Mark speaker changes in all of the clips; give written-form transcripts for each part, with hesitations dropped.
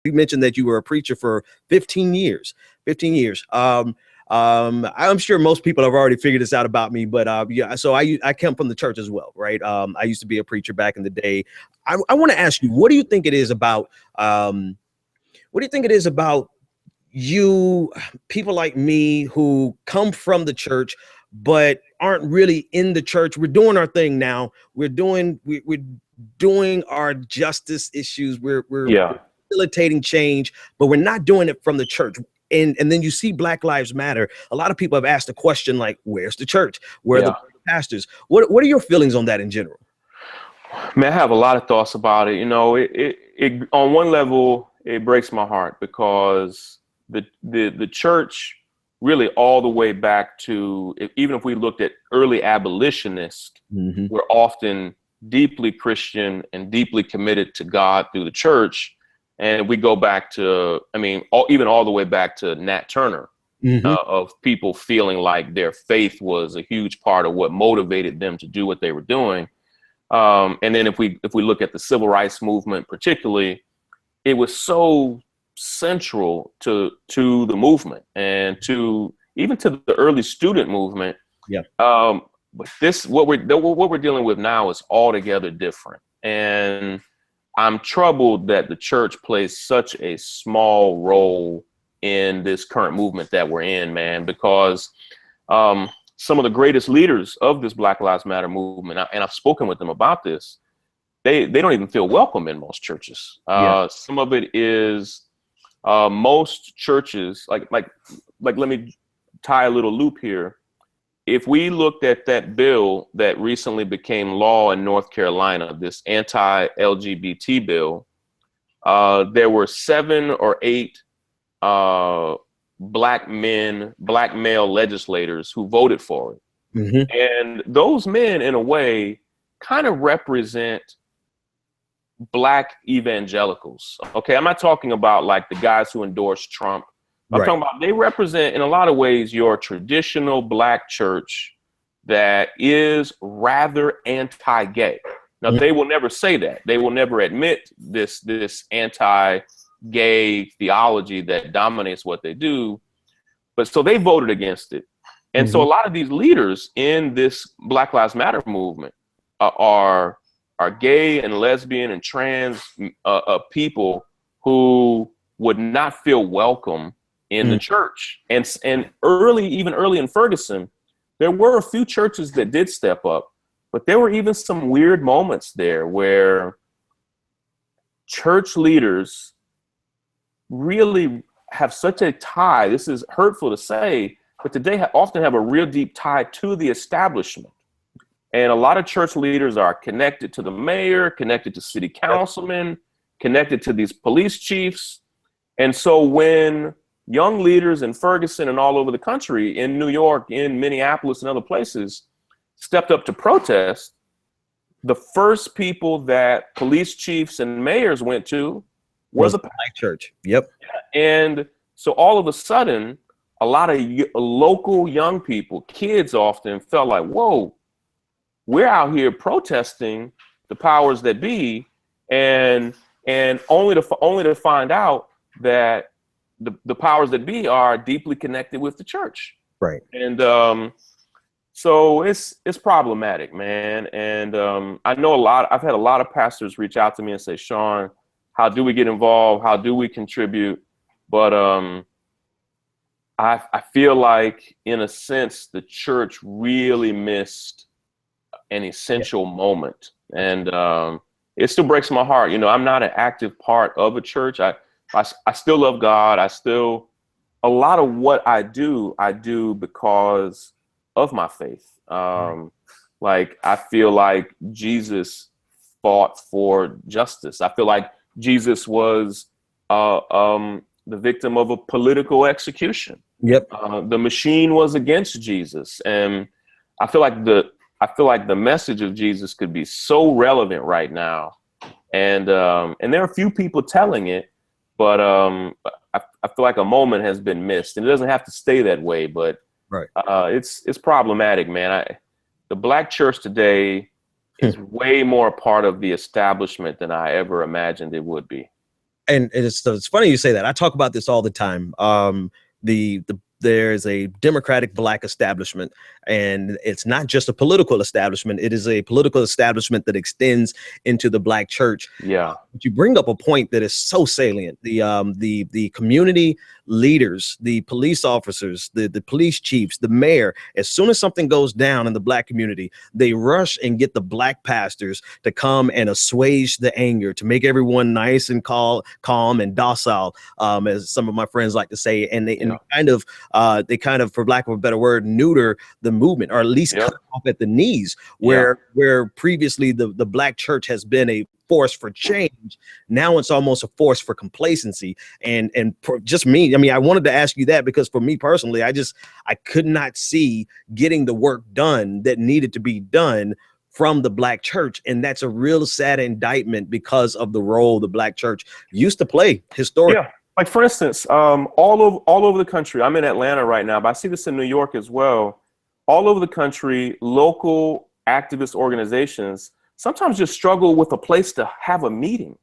Speaker 1: You mentioned that you were a preacher for 15 years. 15 years. I'm sure most people have already figured this out about me, but yeah. So I come from the church as well, right? I used to be a preacher back in the day. I want to ask you, what do you think it is about? What do you think it is about you, people like me who come from the church but aren't really in the church? We're doing our thing now. We're doing our justice issues. We're
Speaker 2: Yeah.
Speaker 1: facilitating change, but we're not doing it from the church. And then you see Black Lives Matter. A lot of people have asked the question, like, where's the church? Where are the pastors? What are your feelings on that in general?
Speaker 2: Man, I have a lot of thoughts about it. You know, it on one level, it breaks my heart because the church really all the way back to, even if we looked at early abolitionists, were often deeply Christian and deeply committed to God through the church. And we go back to, I mean, even all the way back to Nat Turner, of people feeling like their faith was a huge part of what motivated them to do what they were doing. And then if we look at the civil rights movement, particularly, it was so central to the movement and even to the early student movement.
Speaker 1: Yeah.
Speaker 2: But what we're dealing with now is altogether different. And I'm troubled that the church plays such a small role in this current movement that we're in, man, because some of the greatest leaders of this Black Lives Matter movement, and I've spoken with them about this, they don't even feel welcome in most churches. Some of it is most churches, like let me tie a little loop here. If we looked at that bill that recently became law in North Carolina, this anti-LGBT bill, there were 7 or 8 black male legislators who voted for it. And those men, in a way, kind of represent Black evangelicals. Okay, I'm not talking about like the guys who endorse Trump. I'm talking about, they represent in a lot of ways your traditional Black church that is rather anti-gay. Now, they will never say that. They will never admit this anti-gay theology that dominates what they do. But so they voted against it. And so a lot of these leaders in this Black Lives Matter movement are gay and lesbian and trans people who would not feel welcome in the church. And even early in Ferguson, there were a few churches that did step up, but there were even some weird moments there where church leaders really have such a tie. This is hurtful to say, but today often have a real deep tie to the establishment. And a lot of church leaders are connected to the mayor, connected to city councilmen, connected to these police chiefs. And so when young leaders in Ferguson and all over the country, in New York, in Minneapolis and other places, stepped up to protest, the first people that police chiefs and mayors went to was the
Speaker 1: Black church. Yep.
Speaker 2: And so all of a sudden, a lot of local young people, kids often, felt like, whoa, we're out here protesting the powers that be, and only to find out that the powers that be are deeply connected with the church.
Speaker 1: Right.
Speaker 2: And so it's problematic, man. And I know I've had a lot of pastors reach out to me and say, Shaun, how do we get involved? How do we contribute? But I feel like, in a sense, the church really missed an essential moment. And it still breaks my heart. You know, I'm not an active part of a church. I still love God. A lot of what I do because of my faith. Like, I feel like Jesus fought for justice. I feel like Jesus was the victim of a political execution.
Speaker 1: Yep.
Speaker 2: The machine was against Jesus. And I feel like the message of Jesus could be so relevant right now. And there are a few people telling it, but I feel like a moment has been missed, and it doesn't have to stay that way, but it's problematic, man. The Black church today is way more a part of the establishment than I ever imagined it would be.
Speaker 1: and it's funny you say that. I talk about this all the time. There's a democratic black establishment, and it's not just a political establishment. It is a political establishment that extends into the black church.
Speaker 2: Yeah.
Speaker 1: But you bring up a point that is so salient. The community leaders, the police officers, the police chiefs, the mayor, as soon as something goes down in the black community, they rush and get the black pastors to come and assuage the anger, to make everyone nice and calm and docile, as some of my friends like to say. And they kind of, for lack of a better word, neuter the movement, or at least cut off at the knees, where previously the black church has been a force for change. Now it's almost a force for complacency. And just me, I mean, I wanted to ask you that because for me personally, I could not see getting the work done that needed to be done from the black church. And that's a real sad indictment because of the role the black church used to play historically.
Speaker 2: Yeah. Like, for instance, all over the country, I'm in Atlanta right now, but I see this in New York as well. All over the country, local activist organizations sometimes just struggle with a place to have a meeting.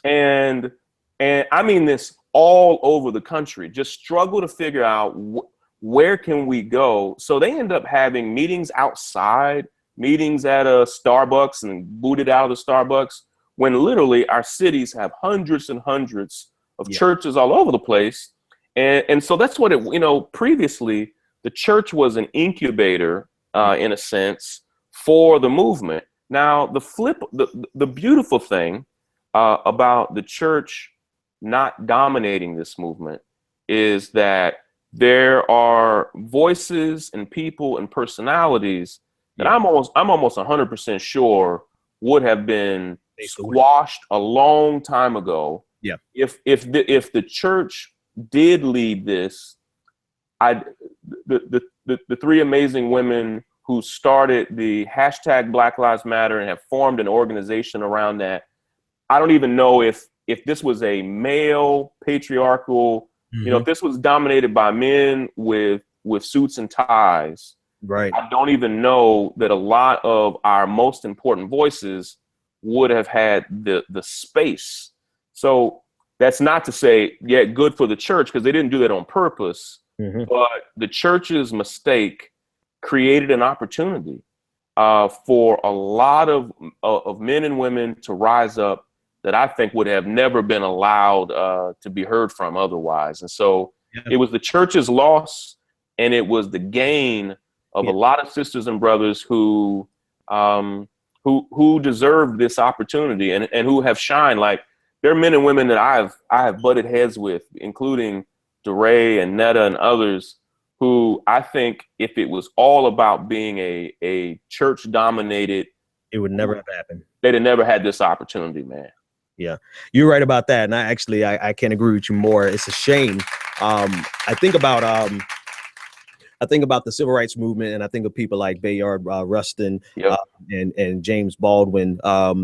Speaker 2: and I mean this all over the country, just struggle to figure out where can we go. So they end up having meetings outside, meetings at a Starbucks and booted out of the Starbucks, when literally our cities have hundreds and hundreds of churches all over the place. And so that's what previously the church was an incubator, in a sense, for the movement. Now, the beautiful thing about the church not dominating this movement is that there are voices and people and personalities that I'm almost 100% sure would have been squashed a long time ago.
Speaker 1: Yeah.
Speaker 2: If the church did lead this, the three amazing women who started the hashtag Black Lives Matter and have formed an organization around that, I don't even know if this was a male patriarchal, if this was dominated by men with suits and ties,
Speaker 1: right?
Speaker 2: I don't even know that a lot of our most important voices would have had the space. So that's not to say, good for the church, because they didn't do that on purpose. But the church's mistake created an opportunity for a lot of men and women to rise up that I think would have never been allowed to be heard from otherwise. And so it was the church's loss, and it was the gain of a lot of sisters and brothers who deserved this opportunity and who have shined. Like, there are men and women that I have butted heads with, including DeRay and Netta and others, who I think if it was all about being a church dominated,
Speaker 1: it would never have happened.
Speaker 2: They'd have never had this opportunity, man.
Speaker 1: Yeah, you're right about that. And I can't agree with you more. It's a shame. I think about the civil rights movement, and I think of people like Bayard Rustin and James Baldwin,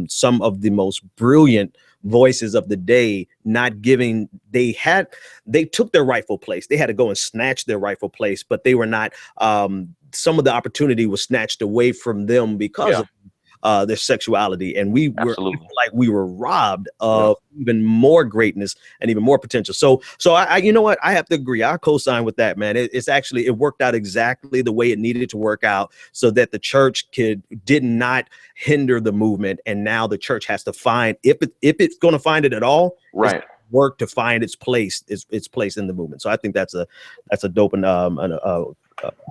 Speaker 1: some of the most brilliant voices of the day, not giving, they took their rightful place. They had to go and snatch their rightful place, but they were not, some of the opportunity was snatched away from them because of their sexuality. And we were robbed of even more greatness and even more potential. So I you know what? I have to agree. I co-sign with that, man. It worked out exactly the way it needed to work out, so that the church did not hinder the movement. And now the church has to find, if it's going to find it at all,
Speaker 2: right,
Speaker 1: work to find its place in the movement. So I think that's a dope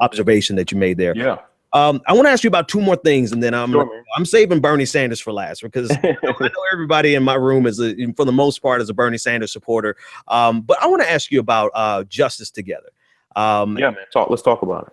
Speaker 1: observation that you made there.
Speaker 2: Yeah.
Speaker 1: I want to ask you about two more things, and then I'm saving Bernie Sanders for last, because I know everybody in my room for the most part, is a Bernie Sanders supporter. But I want to ask you about Justice Together.
Speaker 2: Man, let's talk about it.